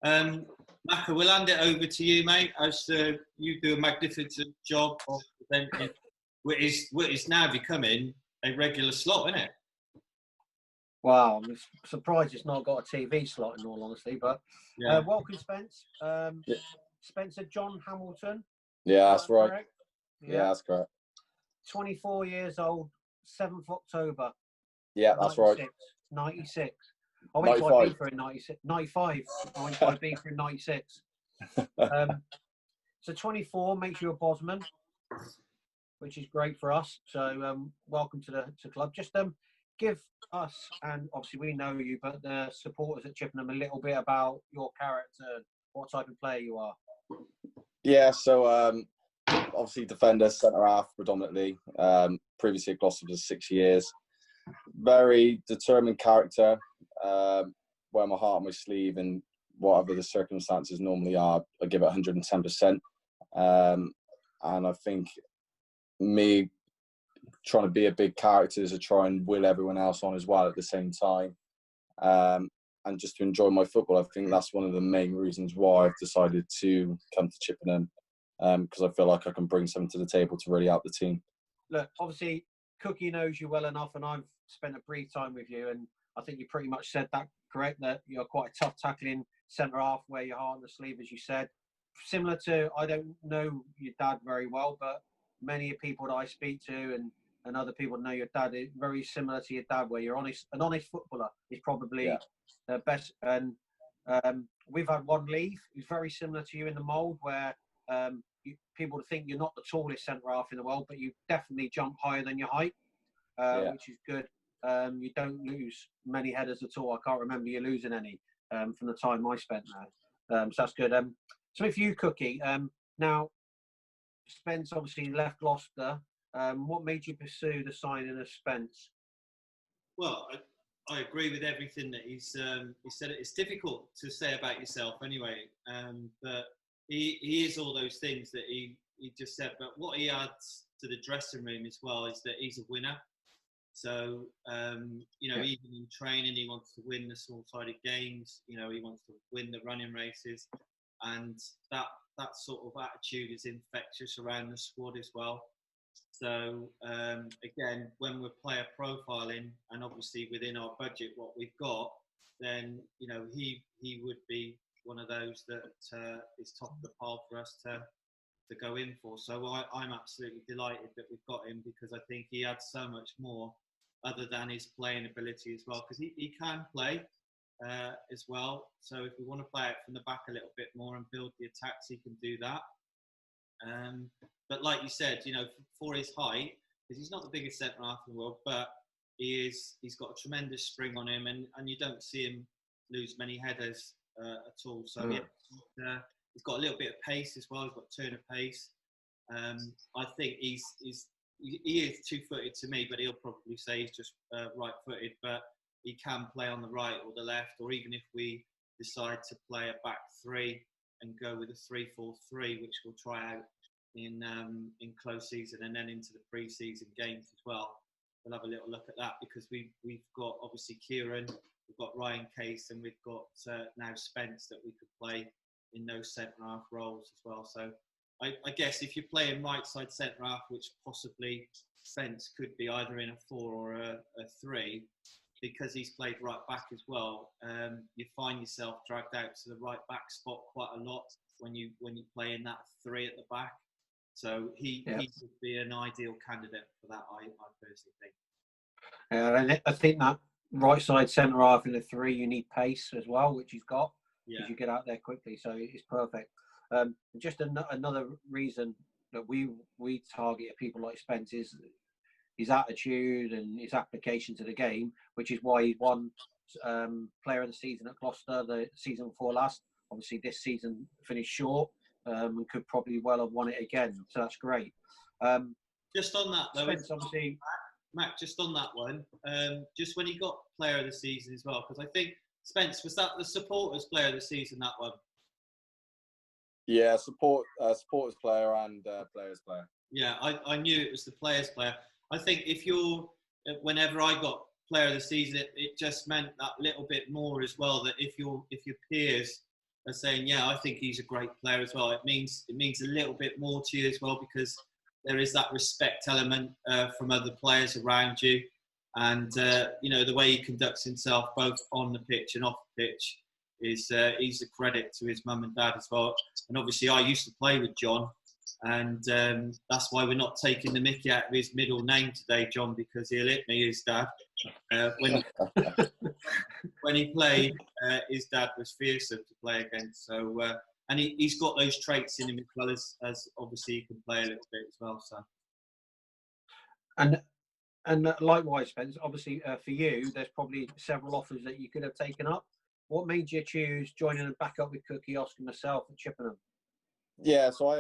Maka, we'll hand it over to you, mate, as you do a magnificent job of presenting what is now becoming a regular slot, isn't it? Wow, I'm surprised it's not got a TV slot, in all honesty. But welcome, Spence. Spencer John Hamilton. Yeah, that's right. Correct? Yeah, that's correct. 24 years old, 7th October. Yeah, that's right. 96. I went to Ibiza in 96. 95. I went to Ibiza in 96. So 24 makes you a Bosman, which is great for us. So welcome to the club. Just give us, and obviously we know you, but the supporters at Chippenham a little bit about your character, what type of player you are. Yeah, so obviously defender, centre half predominantly. Previously at Gloucester for 6 years. Very determined character. Wear my heart on my sleeve, and whatever the circumstances normally are, I give it 110%. And I think me trying to be a big character is to try and will everyone else on as well at the same time. And just to enjoy my football. I think that's one of the main reasons why I've decided to come to Chippenham, because I feel like I can bring something to the table to really help the team. Look, obviously, Cookie knows you well enough, and I've spent a brief time with you, and I think you pretty much said that correct, that you're quite a tough tackling centre-half, wear your heart on the sleeve, as you said. Similar to, I don't know your dad very well, but many people that I speak to and other people that know your dad, is very similar to your dad, where you're honest. An honest footballer is probably the best. And we've had one leave who's very similar to you in the mould, where people think you're not the tallest centre-half in the world, but you definitely jump higher than your height, which is good. You don't lose many headers at all. I can't remember you losing any from the time I spent there. So that's good. So if you, Cookie, now, Spence obviously left Gloucester. What made you pursue the signing of Spence? Well, I agree with everything that he said. It's difficult to say about yourself anyway, but he is all those things that he just said. But what he adds to the dressing room as well is that he's a winner. So, even in training, he wants to win the small-sided games. He wants to win the running races. And that sort of attitude is infectious around the squad as well. So, again, when we're player profiling, and obviously within our budget, what we've got, then, he would be one of those that is top of the pile for us to go in for. So I'm absolutely delighted that we've got him, because I think he adds so much more other than his playing ability as well, because he can play as well. So if we want to play it from the back a little bit more and build the attacks, he can do that. But like you said, for his height, because he's not the biggest centre-half in the world, but he's got a tremendous spring on him, and you don't see him lose many headers at all. So he's got a little bit of pace as well. He's got turn of pace. I think he is two-footed to me, but he'll probably say he's just right-footed. But he can play on the right or the left, or even if we decide to play a back three and go with a 3-4-3, which we'll try out in close season and then into the pre-season games as well. We'll have a little look at that, because we've got obviously Kieran, we've got Ryan Case, and we've got now Spence that we could play in those centre-half roles as well. So I guess if you're playing right-side centre-half, which possibly Spence could be either in a 4 or a 3, because he's played right-back as well, you find yourself dragged out to the right-back spot quite a lot when you play in that 3 at the back. So he would be an ideal candidate for that, I personally think. And I think that right-side centre-half in the 3, you need pace as well, which he's got. Because you get out there quickly, so it's perfect. Just another reason that we target people like Spence is his attitude and his application to the game, which is why he won Player of the Season at Gloucester the season before last. Obviously, this season finished short and could probably well have won it again. So that's great. Just on that, though, Spence, obviously, Mac, just on that one, just when he got Player of the Season as well, because I think Spence, was that the supporters Player of the Season, that one? Yeah, supporters player and players player. Yeah, I knew it was the players player. I think whenever I got Player of the Season, it just meant that little bit more as well, that if your peers are saying, yeah, I think he's a great player as well. It means a little bit more to you as well, because there is that respect element from other players around you, and you know, the way he conducts himself both on the pitch and off the pitch is he's a credit to his mum and dad as well. And obviously, I used to play with John, and that's why we're not taking the mickey out of his middle name today, John, because he'll hit me, his dad. When he played, his dad was fearsome to play against. So, and he's got those traits in him as well as obviously he can play a little bit as well. So, and likewise, Spence. Obviously, for you, there's probably several offers that you could have taken up. What made you choose joining and back up with Cookie, Oscar, myself at Chippenham? Yeah, so I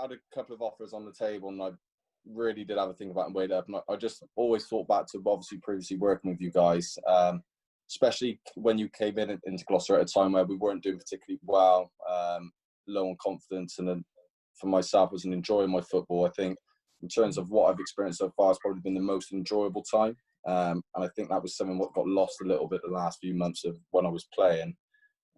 had a couple of offers on the table, and I really did have a think about and weighed up. And I just always thought back to obviously previously working with you guys, especially when you came into Gloucester at a time where we weren't doing particularly well, low on confidence. And then for myself, I was enjoying my football. I think in terms of what I've experienced so far, it's probably been the most enjoyable time. And I think that was something what got lost a little bit the last few months of when I was playing.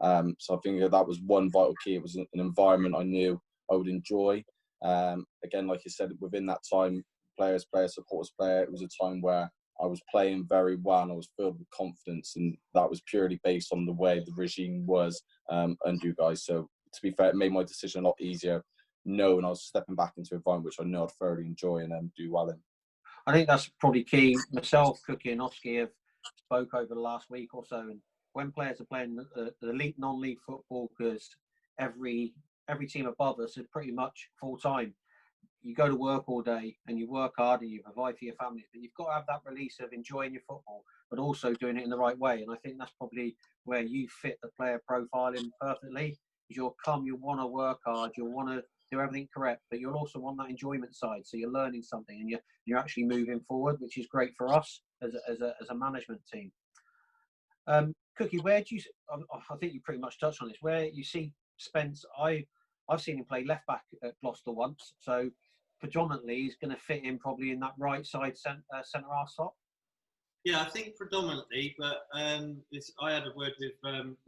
So I think that was one vital key. It was an environment I knew I would enjoy. Again, like you said, within that time, players, supporters, it was a time where I was playing very well and I was filled with confidence, and that was purely based on the way the regime was and you guys. So to be fair, it made my decision a lot easier, knowing I was stepping back into an environment which I know I'd thoroughly enjoy and do well in. I think that's probably key. Myself, Cookie and Oski have spoke over the last week or so, and when players are playing the elite non-league football, because every team above us is pretty much full-time. You go to work all day and you work hard and you provide for your families, but you've got to have that release of enjoying your football, but also doing it in the right way. And I think that's probably where you fit the player profile in perfectly. You'll want to work hard, you'll want to do everything correct, but you'll also want that enjoyment side. So you're learning something and you're actually moving forward, which is great for us as a management team. Cookie, where do you? I think you pretty much touched on this. Where you see Spence, I've seen him play left back at Gloucester once, so predominantly he's going to fit in probably in that right side centre half slot. Yeah, I think predominantly, but I had a word with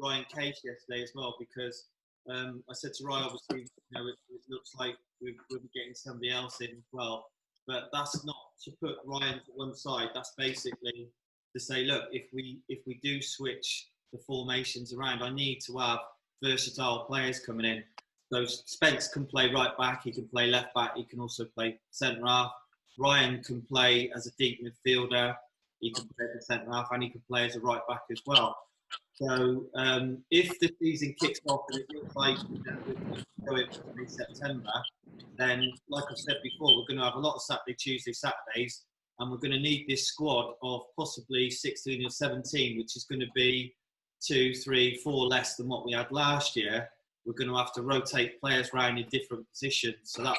Ryan Case yesterday as well, because I said to Ryan, obviously, you know, it looks like we'll be getting somebody else in as well, but that's not to put Ryan to one side. That's basically to say, look, if we do switch the formations around, I need to have versatile players coming in. So Spence can play right back, he can play left back, he can also play centre half. Ryan can play as a deep midfielder, he can play as a centre half, and he can play as a right back as well. So if the season kicks off and it looks like we're going in September, then like I said before, we're going to have a lot of Saturdays, and we're going to need this squad of possibly 16 or 17, which is going to be 2, 3, 4 less than what we had last year. We're going to have to rotate players around in different positions. So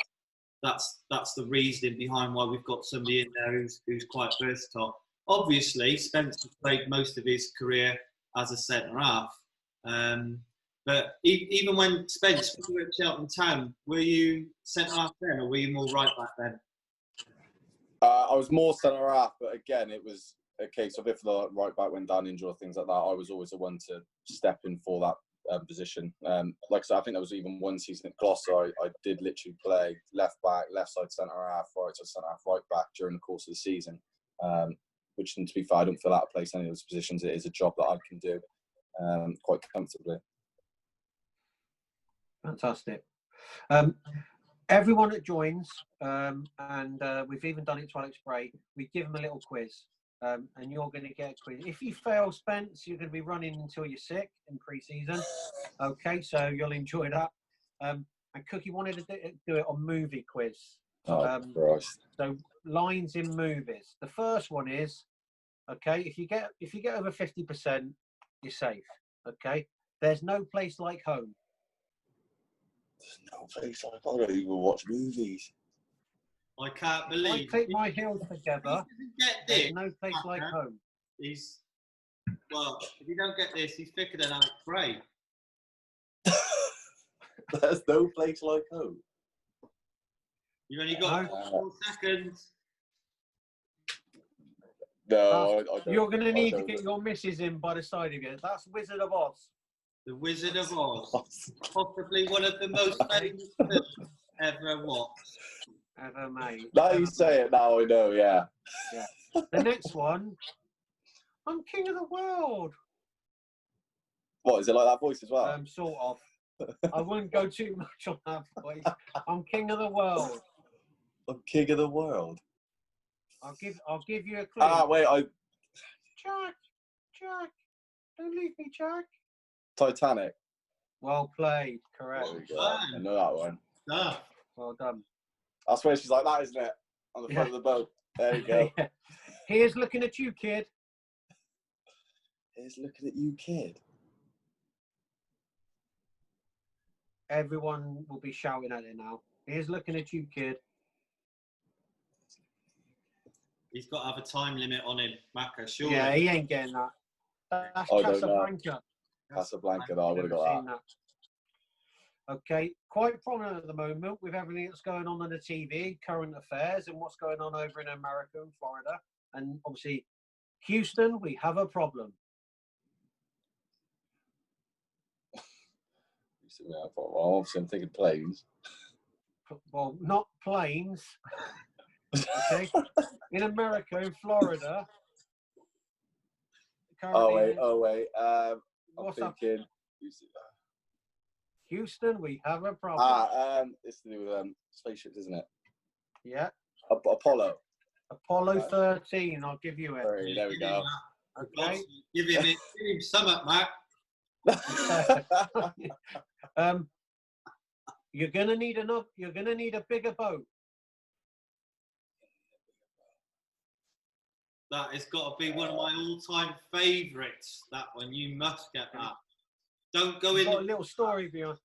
that's the reasoning behind why we've got somebody in there who's quite versatile. Obviously, Spence has played most of his career as a centre half. But even when Spence was at Cheltenham Town, were you centre half then, or were you more right back then? I was more centre half, but again, it was a case of if the right back went down injured or things like that, I was always the one to step in for that position. Like I said, I think there was even one season at Gloucester, I did literally play left back, left side centre half, right side centre half, right back during the course of the season. Which, to be fair, I don't feel out of place in any of those positions. It is a job that I can do quite comfortably. Fantastic. Everyone that joins, and we've even done it to Alex Bray, we give them a little quiz. And you're going to get a quiz. If you fail, Spence, you're going to be running until you're sick in pre-season. Okay, so you'll enjoy that. And Cookie wanted to do it on movie quiz. Christ. So lines in movies. The first one is, okay, if you get over 50%, you're safe. Okay, there's no place like home. There's no place like home. I don't even watch movies. I can't believe. I click my heels together. There's no place like home. Well, if you don't get this, he's thicker than Alex Bray. There's no place like home. You've only got 4 seconds. No, I don't. You're going to need to get your missus in by the side of you. That's Wizard of Oz. The Wizard of Oz. Possibly one of the most famous films ever watched. Ever made. Now you say it, now I know, yeah. Yeah. The next one, I'm king of the world. What, is it like that voice as well? Sort of. I wouldn't go too much on that voice. I'm king of the world. I'm king of the world. I'll give you a clue. Ah, wait, Jack, don't leave me, Jack. Titanic. Well played, correct. There we go. I know that one. Well done. That's where she's like that, isn't it? On the front of the boat. There you go. Yeah. Here's looking at you, kid. Here's looking at you, kid. Everyone will be shouting at it now. Here's looking at you, kid. He's got to have a time limit on him, Macca, surely. Yeah, he ain't getting that. That's I don't know. Casablanca. Casablanca, though, I would have got that. Okay, quite prominent at the moment with everything that's going on the TV, current affairs, and what's going on over in America and Florida. And obviously, Houston, we have a problem. Well, obviously, I'm thinking planes. Well, not planes. Okay. In America, in Florida. Oh wait. I'm what's up? thinking. Houston, we have a problem. It's to do with spaceships, isn't it? Yeah. Apollo. Apollo 13. I'll give you it. Right, there we go. Okay. Give him some up, Mac. You're gonna need a bigger boat. That has got to be one of my all-time favourites. That one, you must get that. Don't go in. Got a little story behind.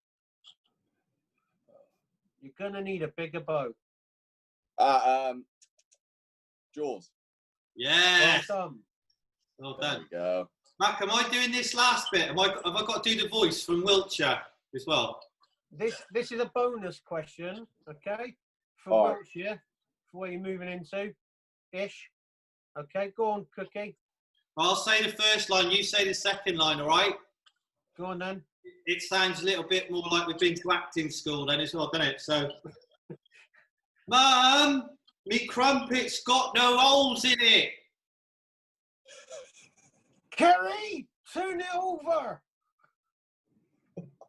You're gonna need a bigger boat. Jaws. Yeah. Well done. Well done. There we go. Mac, am I doing this last bit? Have I got to do the voice from Wiltshire as well? This is a bonus question, okay? For Wiltshire, for where you're moving into, ish. Okay, go on, Cookie. I'll say the first line. You say the second line. All right. Go on then. It sounds a little bit more like we've been to acting school then as well, doesn't it? So, Mum, me crumpet's got no holes in it. Kerry, turn it over.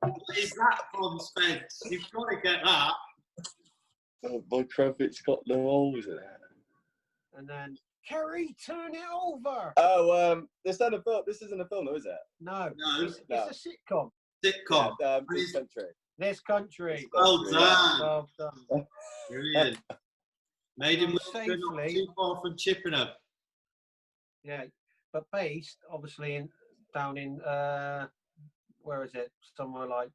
What is that from, Spence? You've got to get that. My crumpet's got no holes in it. And then, Kerry, turn it over. Oh, this isn't a film, though, is it? No. It's a sitcom. Sitcom. Yeah, this country. This country. Well done. Well done. Brilliant. Made in Wiltshire, not Safely. too far from Chippenham. Yeah, but based obviously down in where is it? Somewhere like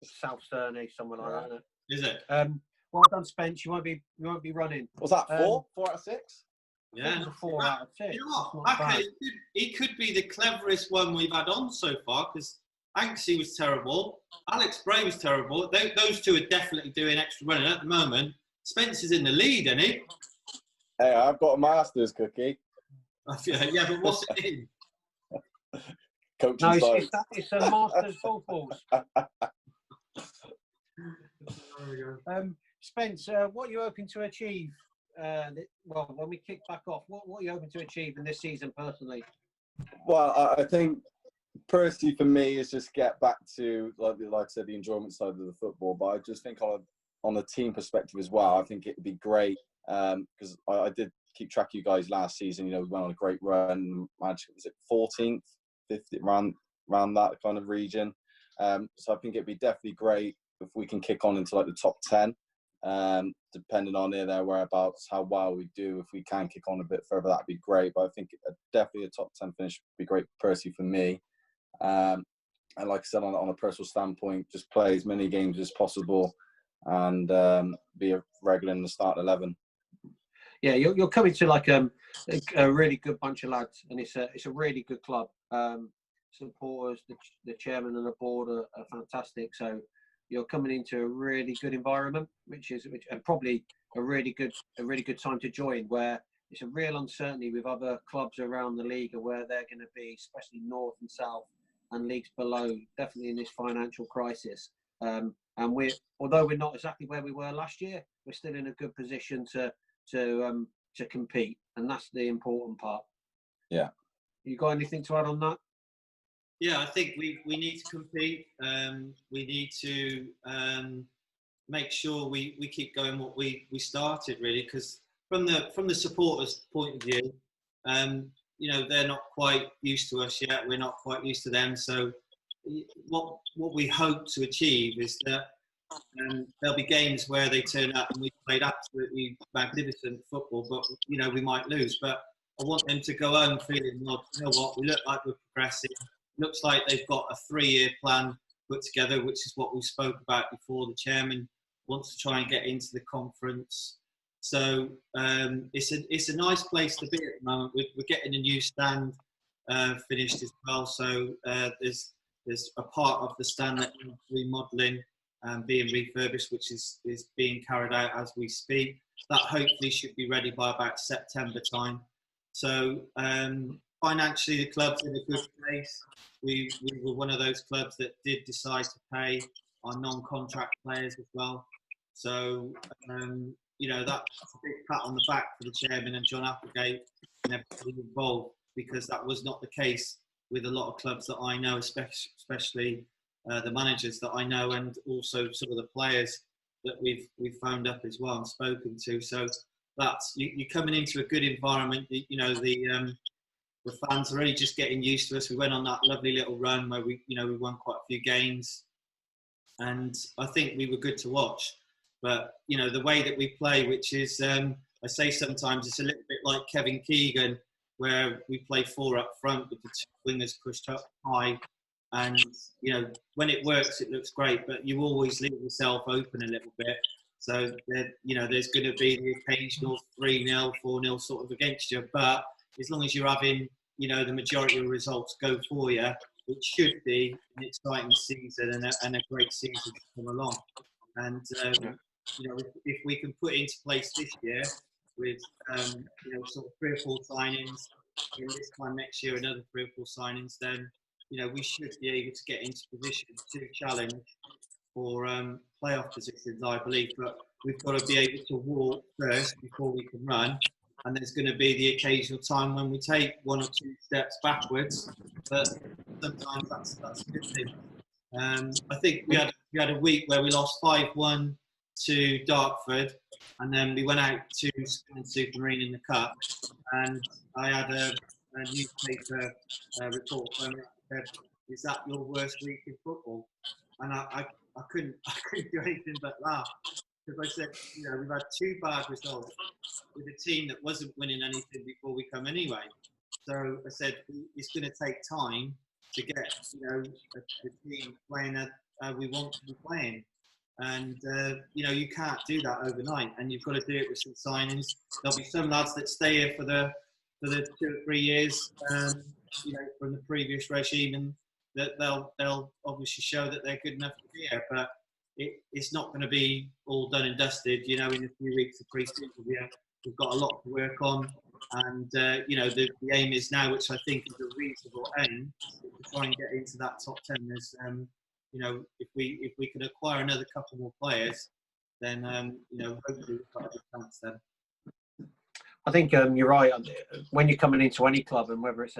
South Sturney, somewhere like that. Is it? Well done, Spence. You won't be running. Was that 4? 4 out of 6? Yeah. 4 out of 6. You know what? Okay, he could be the cleverest one we've had on so far because Anksy was terrible. Alex Bray was terrible. Those two are definitely doing extra running at the moment. Spence is in the lead, isn't he? Hey, I've got a master's, Cookie. Yeah, but what's it in? Coaching No, science. it's a master's golf balls. Spence, what are you hoping to achieve? Well, when we kick back off, what are you hoping to achieve in this season personally? Well, I think personally for me is just get back to, like I said, the enjoyment side of the football. But I just think on a team perspective as well, I think it would be great because I did keep track of you guys last season. You know, we went on a great run. Was it 14th, 15th, around that kind of region. So I think it'd be definitely great if we can kick on into like the top 10. Depending on there whereabouts, how well we do. If we can kick on a bit further, that'd be great. But I think definitely a top 10 finish would be great personally for me. And like I said, on a personal standpoint, just play as many games as possible and be a regular in the start 11. Yeah, you're coming to like a really good bunch of lads, and it's a really good club. Supporters, the chairman and the board are fantastic. So you're coming into a really good environment, and probably a really good time to join, where it's a real uncertainty with other clubs around the league of where they're going to be, especially north and south. and leagues below, definitely in this financial crisis. And although we're not exactly where we were last year, we're still in a good position to compete, and that's the important part. Yeah. You got anything to add on that? Yeah, I think we need to compete. We need to make sure we keep going what we started, really, because from the supporters' point of view, they're not quite used to us yet. We're not quite used to them. So what we hope to achieve is that there'll be games where they turn up and we played absolutely magnificent football, but we might lose. But I want them to go home feeling, well, you know what, we look like we're progressing. Looks like they've got a 3-year plan put together, which is what we spoke about before. The chairman wants to try and get into the conference. So it's a nice place to be at the moment. We're getting a new stand finished as well. So there's a part of the stand that needs remodelling and being refurbished, which is being carried out as we speak. That hopefully should be ready by about September time. So financially, the club's in a good place. We were one of those clubs that did decide to pay our non-contract players as well. So, that's a big pat on the back for the chairman and John Applegate and everybody involved, because that was not the case with a lot of clubs that I know, especially the managers that I know, and also some of the players that we've phoned up as well and spoken to. So that's you're coming into a good environment. The fans are really just getting used to us. We went on that lovely little run where we won quite a few games, and I think we were good to watch. But the way that we play, which is I say sometimes it's a little bit like Kevin Keegan, where we play 4 up front with the 2 wingers pushed up high, and when it works, it looks great. But you always leave yourself open a little bit. So there's going to be the occasional 3-0, 4-0 sort of against you, but as long as you're having the majority of results go for you, it should be an exciting season and a great season to come along. And if we can put into place this year with sort of 3 or 4 signings, in this time next year another 3 or 4 signings, then we should be able to get into position to challenge for playoff positions, I believe. But we've got to be able to walk first before we can run. And there's going to be the occasional time when we take 1 or 2 steps backwards, but sometimes that's a good thing. I think we had a week where we lost 5-1 to Dartford, and then we went out to Supermarine in the Cup, and I had a newspaper report from it that said, "Is that your worst week in football?" And I couldn't do anything but laugh, because I said, we've had 2 bad results with a team that wasn't winning anything before we come anyway. So I said, it's going to take time to get the team playing we want to be playing, and you can't do that overnight, and you've got to do it with some signings. There'll be some lads that stay here for the 2 or 3 years from the previous regime, and that they'll obviously show that they're good enough to be here, but it's not going to be all done and dusted. In a few weeks of pre-season, we've got a lot to work on, and the aim is now, which I think is a reasonable aim, to try and get into that top 10. There's if we can acquire another couple more players, then hopefully we've got a good chance then. I think you're right. When you're coming into any club, and whether it's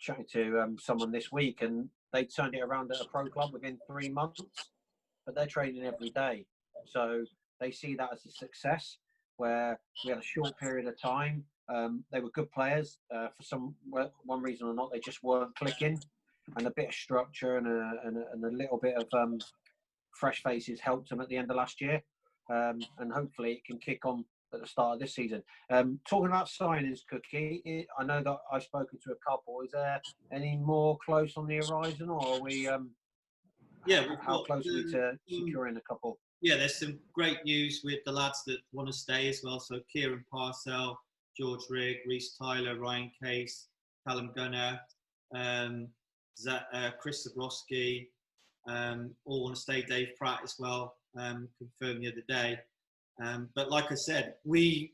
chatting to someone this week, and they turned it around at a pro club within 3 months, but they're training every day, so they see that as a success. Where we had a short period of time, they were good players. For one reason or not, they just weren't clicking, and a bit of structure and a little bit of fresh faces helped them at the end of last year, and hopefully it can kick on at the start of this season. Talking about signings, Cookie, I know that I've spoken to a couple. Is there any more close on the horizon, or are we? How close are we to securing a couple? Yeah, there's some great news with the lads that want to stay as well. So Kieran Parcell, George Rigg, Reece Tyler, Ryan Case, Callum Gunner, Chris Zabrowski, all want to stay. Dave Pratt as well, confirmed the other day. But like I said, we're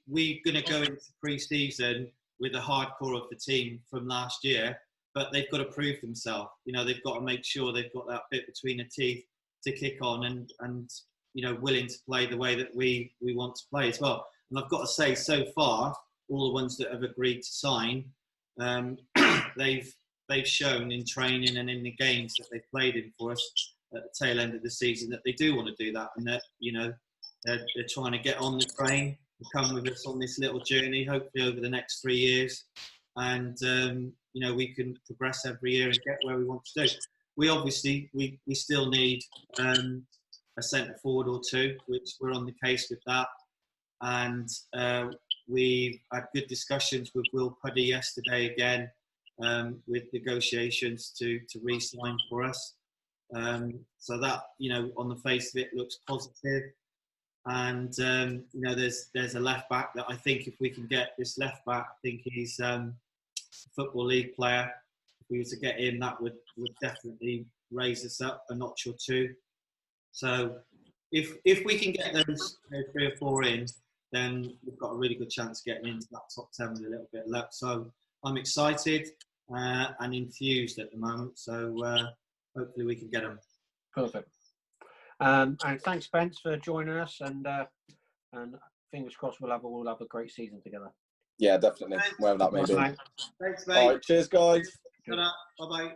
going to go into pre-season with the hardcore of the team from last year, but they've got to prove themselves. You know, they've got to make sure they've got that bit between the teeth to kick on and you know, willing to play the way that we want to play as well. And I've got to say, so far, all the ones that have agreed to sign, they've shown in training and in the games that they've played in for us at the tail end of the season that they do want to do that, and that, you know, they're trying to get on the train and come with us on this little journey, hopefully over the next 3 years, and you know, we can progress every year and get where we want to do. We obviously we still need a centre forward or two, which we're on the case with that, and we've had good discussions with Will Puddy yesterday again, with negotiations to re-sign for us. So that, you know, on the face of it looks positive. And you know, there's a left back that I think if we can get this left back, I think he's a Football League player. If we were to get him, that would definitely raise us up a notch or two. So if we can get those 3 or 4 in, then we've got a really good chance of getting into that top 10 with a little bit of luck. So I'm excited and enthused at the moment. So hopefully we can get them. Perfect. And thanks, Spence, for joining us. And fingers crossed we'll have a great season together. Yeah, definitely. Wherever that may be. Thanks, mate. All right, cheers, guys. Bye-bye.